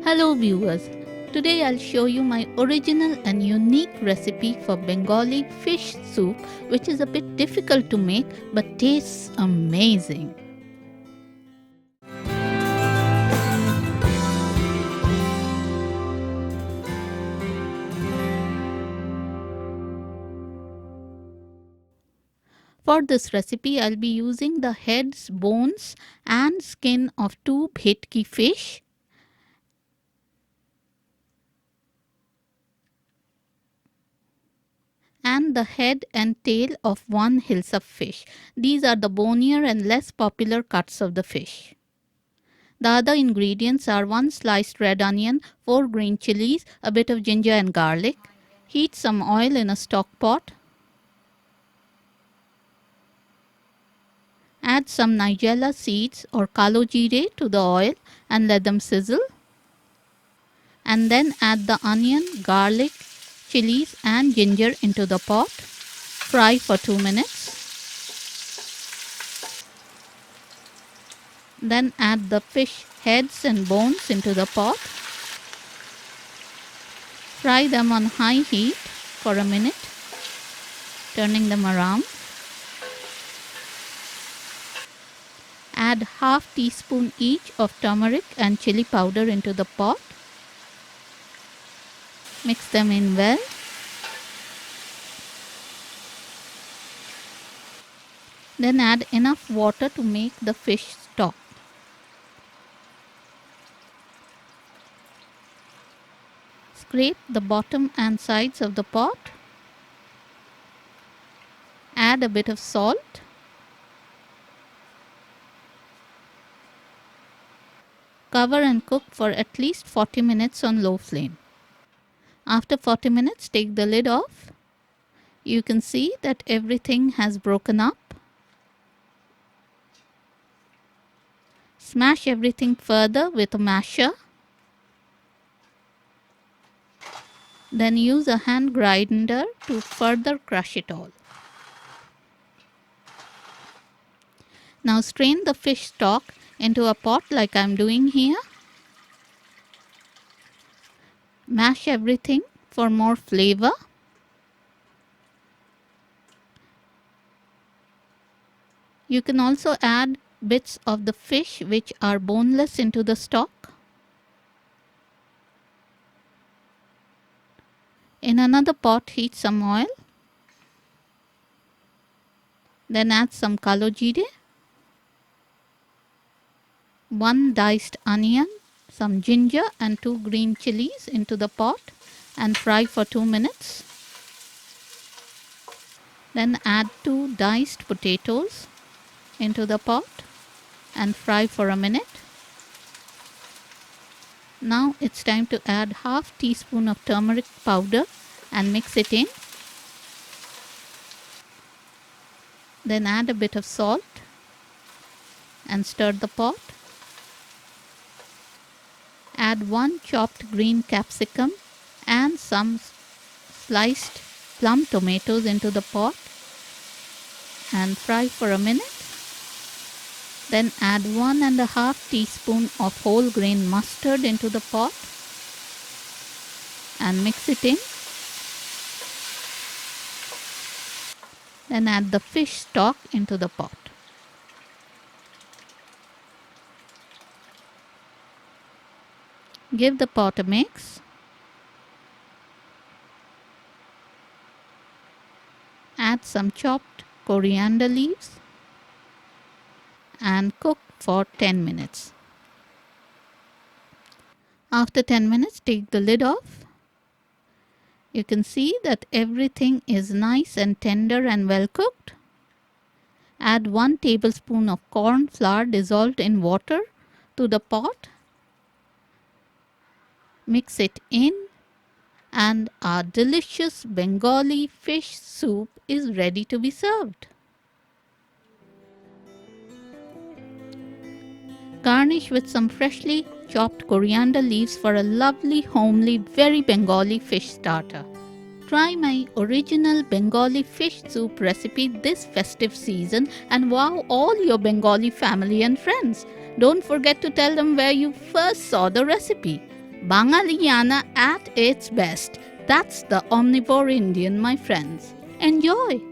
Hello viewers, today I'll show you my original and unique recipe for Bengali fish soup, which is a bit difficult to make but tastes amazing. For this recipe I'll be using the heads, bones and skin of 2 Bhetki fish, and the head and tail of 1 Hilsa fish. These are the bonier and less popular cuts of the fish. The other ingredients are 1 sliced red onion, 4 green chilies, a bit of ginger and garlic. Heat some oil in a stock pot. Add some nigella seeds or kalo jeera to the oil and let them sizzle. And then add the onion, garlic, chilies and ginger into the pot. Fry for 2 minutes. Then add the fish heads and bones into the pot. Fry them on high heat for a minute, turning them around. Add half teaspoon each of turmeric and chili powder into the pot. Mix them in well. Then add enough water to make the fish stock. Scrape the bottom and sides of the pot. Add a bit of salt. Cover and cook for at least 40 minutes on low flame. After 40 minutes, take the lid off. You can see that everything has broken up. Smash everything further with a masher. Then use a hand grinder to further crush it all. Now strain the fish stock into a pot like I am doing here. Mash everything for more flavor. You can also add bits of the fish which are boneless into the stock. In another pot, heat some oil. Then add some kalo jeera, 1 diced onion, some ginger and 2 green chilies into the pot and fry for 2 minutes. Then add 2 diced potatoes into the pot and fry for a minute. Now it's time to add half teaspoon of turmeric powder and mix it in. Then add a bit of salt and stir the pot. Add 1 chopped green capsicum and some sliced plum tomatoes into the pot and fry for a minute. Then add 1½ teaspoon of whole grain mustard into the pot and mix it in. Then add the fish stock into the pot. Give the pot a mix. Add some chopped coriander leaves and cook for 10 minutes. After 10 minutes, take the lid off. You can see that everything is nice and tender and well cooked. Add 1 tablespoon of corn flour dissolved in water to the pot. Mix it in and our delicious Bengali fish soup is ready to be served. Garnish with some freshly chopped coriander leaves for a lovely, homely, very Bengali fish starter. Try my original Bengali fish soup recipe this festive season and wow all your Bengali family and friends. Don't forget to tell them where you first saw the recipe. Bangaliyana at its best. That's the omnivore Indian, my friends. Enjoy!